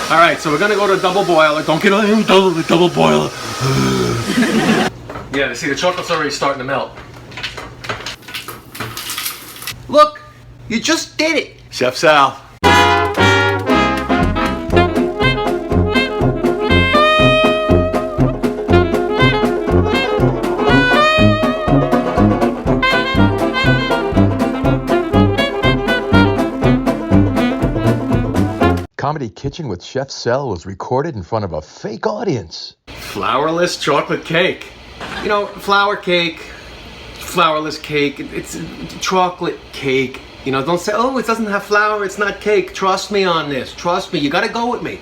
All right, so we're gonna go to double boiler. Don't get on double boiler. Yeah, see, the chocolate's already starting to melt. Look, you just did it. Chef Sal. Comedy Kitchen with Chef Sal was recorded in front of a fake audience. Flourless chocolate cake. You know, flour cake, flourless cake, it's chocolate cake. You know, don't say, oh, it doesn't have flour, it's not cake. Trust me on this. Trust me, you gotta go with me.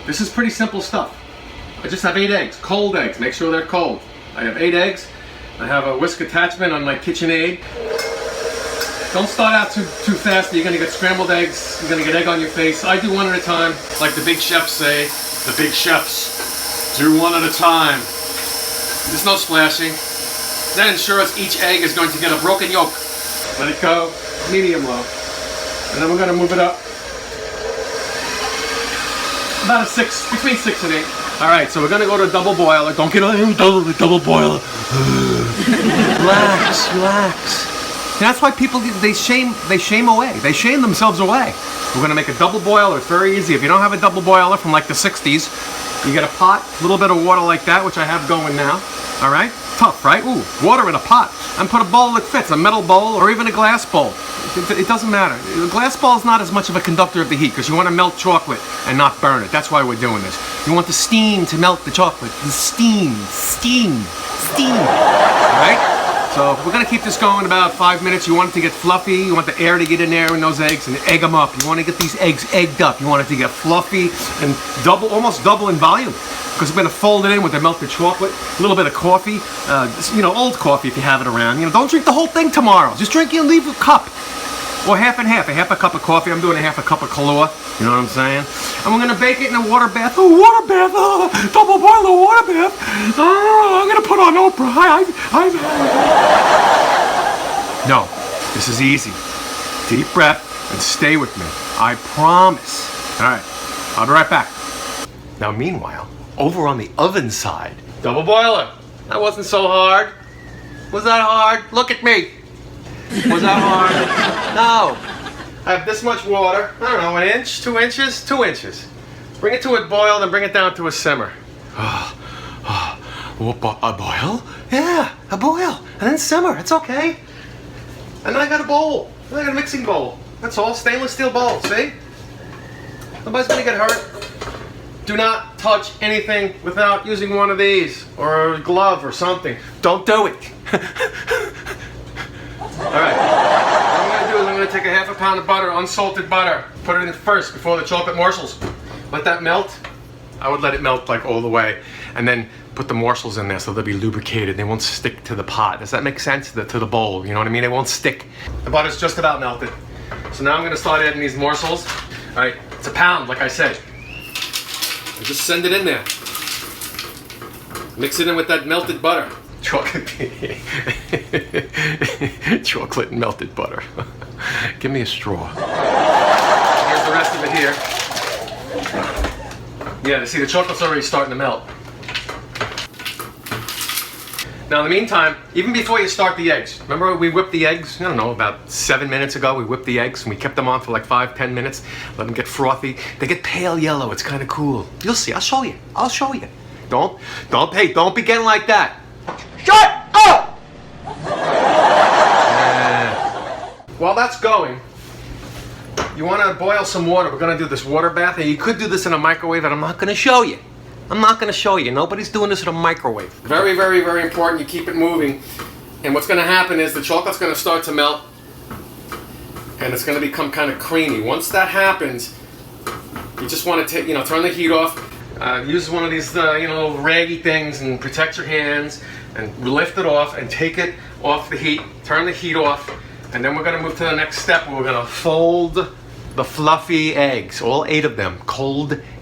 This is pretty simple stuff. I just have 8 eggs, cold eggs. Make sure they're cold. I have 8 eggs. I have a whisk attachment on my KitchenAid. Don't start out too fast, you're gonna get scrambled eggs, you're gonna get egg on your face. I do one at a time. Like the big chefs say, the big chefs do one at a time. There's no splashing. That ensures each egg is going to get a broken yolk. Let it go, medium low. And then we're gonna move it up. About a 6, between 6 and 8. All right, so we're gonna go to double boiler. Don't get on double boiler. Relax, relax. And that's why people, they shame away. They shame themselves away. We're gonna make a double boiler. It's very easy. If you don't have a double boiler from like the 60s, you get a pot, a little bit of water like that, which I have going now. All right? Tough, right? Ooh, water in a pot. And put a bowl that fits, a metal bowl or even a glass bowl. It doesn't matter. A glass bowl is not as much of a conductor of the heat because you want to melt chocolate and not burn it. That's why we're doing this. You want the steam to melt the chocolate. The steam. All right? So we're gonna keep this going about 5 minutes. You want it to get fluffy. You want the air to get in there in those eggs and egg them up. You want to get these eggs egged up. You want it to get fluffy and almost double in volume. Because we're gonna fold it in with the melted chocolate, a little bit of coffee, you know, old coffee if you have it around. You know, don't drink the whole thing tomorrow. Just drink it and leave a cup. Or half and half. A half a cup of coffee. I'm doing a half a cup of Kahlua. You know what I'm saying? And we're gonna bake it in a water bath. Oh, water bath! Oh, double boiler water bath! Oh, I'm gonna put on Oprah. No, this is easy. Deep breath and stay with me. I promise. All right, I'll be right back. Now, meanwhile, over on the oven side, double boiler. That wasn't so hard. Was that hard? Look at me. Was that hard? No. I have this much water. I don't know, 1 inch, 2 inches, 2 inches. Bring it to a boil, then bring it down to a simmer. A boil? Yeah, a boil. And then simmer. It's okay. And then I got a bowl. I got a mixing bowl. That's all. Stainless steel bowl. See? Nobody's gonna get hurt. Do not touch anything without using one of these or a glove or something. Don't do it. All right, what I'm gonna do is I'm gonna take a half a pound of butter, unsalted butter, put it in first before the chocolate morsels. Let that melt. I would let it melt like all the way, and then put the morsels in there so they'll be lubricated. They won't stick to the pot. Does that make sense? To the bowl, you know what I mean? They won't stick. The butter's just about melted. So now I'm gonna start adding these morsels. All right, it's a pound, like I said. And just send it in there. Mix it in with that melted butter. Chocolate chocolate and melted butter. Give me a straw. Here's the rest of it here. Yeah, see, the chocolate's already starting to melt. Now in the meantime, even before you start the eggs, remember we whipped the eggs, I don't know, about 7 minutes ago, we whipped the eggs and we kept them on for like 5-10 minutes, let them get frothy. They get pale yellow, it's kind of cool. You'll see, I'll show you. Don't be getting like that. Shut up! While that's going, you want to boil some water. We're going to do this water bath, and you could do this in a microwave, and I'm not going to show you. Nobody's doing this in a microwave. Very, very, very important. You keep it moving, and what's going to happen is the chocolate's going to start to melt, and it's going to become kind of creamy. Once that happens, you just want to turn the heat off. Use one of these little raggy things and protect your hands. And lift it off and take it off the heat, turn the heat off, and then we're gonna move to the next step where we're gonna fold the fluffy eggs, all 8 of them,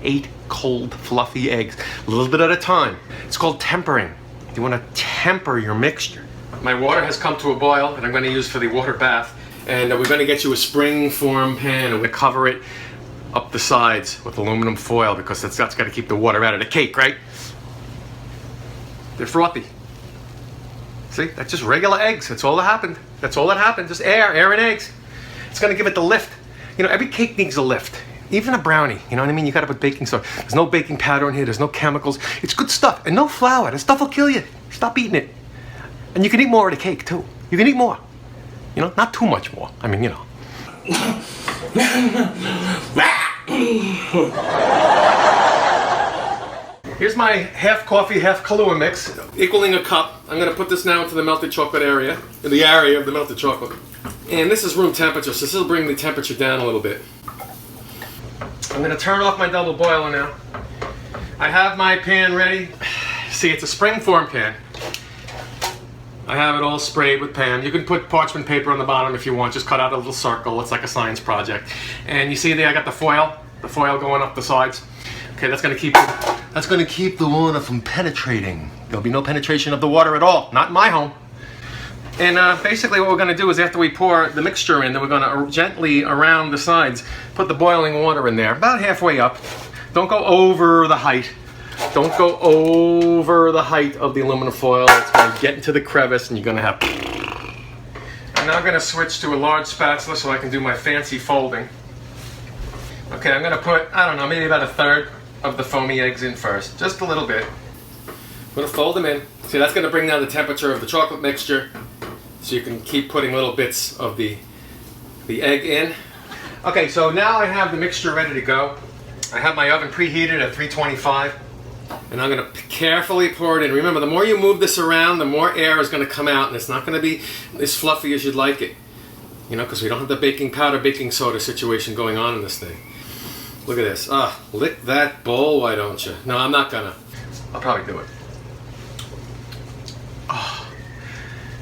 8 cold fluffy eggs, a little bit at a time. It's called tempering. You wanna temper your mixture. My water has come to a boil that I'm gonna use for the water bath, and we're gonna get you a spring form pan and we cover it up the sides with aluminum foil because that's got to keep the water out of the cake, right? They're frothy. See, that's just regular eggs. That's all that happened. That's all that happened. Just air and eggs. It's gonna give it the lift. You know, every cake needs a lift. Even a brownie, you know what I mean? You gotta put baking soda. There's no baking powder in here, there's no chemicals. It's good stuff, and no flour. That stuff will kill you. Stop eating it. And you can eat more of the cake, too. You can eat more. You know, not too much more. I mean, you know. Here's my half coffee, half Kahlua mix, equaling a cup. I'm gonna put this now into the melted chocolate area, in the area of the melted chocolate. And this is room temperature, so this will bring the temperature down a little bit. I'm gonna turn off my double boiler now. I have my pan ready. See, it's a spring-form pan. I have it all sprayed with pan. You can put parchment paper on the bottom if you want. Just cut out a little circle. It's like a science project. And you see there, I got the foil going up the sides. Okay, that's gonna keep the water from penetrating. There'll be no penetration of the water at all. Not in my home. And basically what we're going to do is after we pour the mixture in, then we're going to gently around the sides put the boiling water in there, about halfway up. Don't go over the height. Don't go over the height of the aluminum foil. It's going to get into the crevice and you're going to have... I'm now going to switch to a large spatula so I can do my fancy folding. Okay, I'm going to put, I don't know, maybe about a third of the foamy eggs in first. Just a little bit. I'm going to fold them in. See, that's going to bring down the temperature of the chocolate mixture. So you can keep putting little bits of the egg in. Okay, so now I have the mixture ready to go. I have my oven preheated at 325. And I'm going to carefully pour it in. Remember, the more you move this around, the more air is going to come out. And it's not going to be as fluffy as you'd like it. You know, because we don't have the baking powder, baking soda situation going on in this thing. Look at this. Lick that bowl, why don't you? No, I'm not going to. I'll probably do it.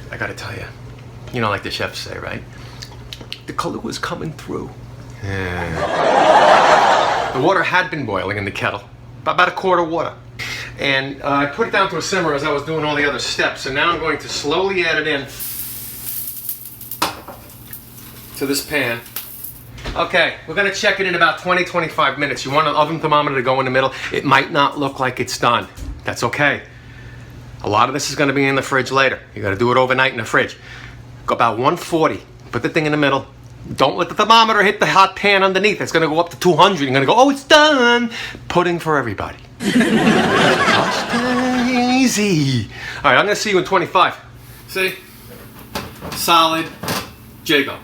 I gotta tell you, you know, like the chefs say, right? The color was coming through. Yeah. The water had been boiling in the kettle, about a quart of water. And I put it down to a simmer as I was doing all the other steps. And now I'm going to slowly add it in to this pan. Okay, we're gonna check it in about 20-25 minutes. You want an oven thermometer to go in the middle. It might not look like it's done. That's okay. A lot of this is going to be in the fridge later. You got to do it overnight in the fridge. Go about 140. Put the thing in the middle. Don't let the thermometer hit the hot pan underneath. It's going to go up to 200. You're going to go, oh, it's done. Pudding for everybody. Just easy. All right, I'm going to see you in 25. See? Solid Jago.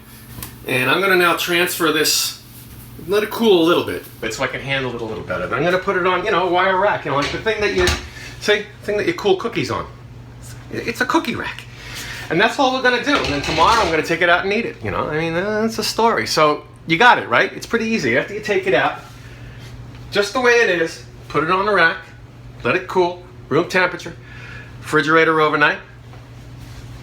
And I'm going to now transfer this, let it cool a little bit, so I can handle it a little better. Then I'm going to put it on, you know, a wire rack. You know, like the thing that you... See, thing that you cool cookies on. It's a cookie rack. And that's all we're gonna do. And then tomorrow I'm gonna take it out and eat it, you know? I mean, that's a story. So, you got it, right? It's pretty easy. After you take it out, just the way it is, put it on the rack, let it cool, room temperature, refrigerator overnight,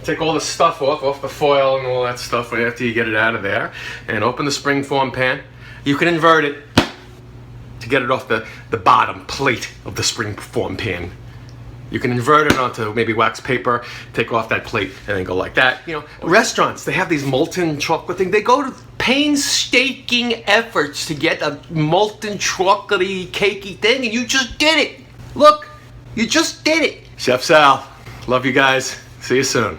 take all the stuff off the foil and all that stuff after you get it out of there, and open the springform pan. You can invert it to get it off the bottom plate of the springform pan. You can invert it onto maybe wax paper, take off that plate, and then go like that. You know, restaurants, they have these molten chocolate thing. They go to painstaking efforts to get a molten chocolatey, cakey thing, and you just did it. Look, you just did it. Chef Sal, love you guys. See you soon.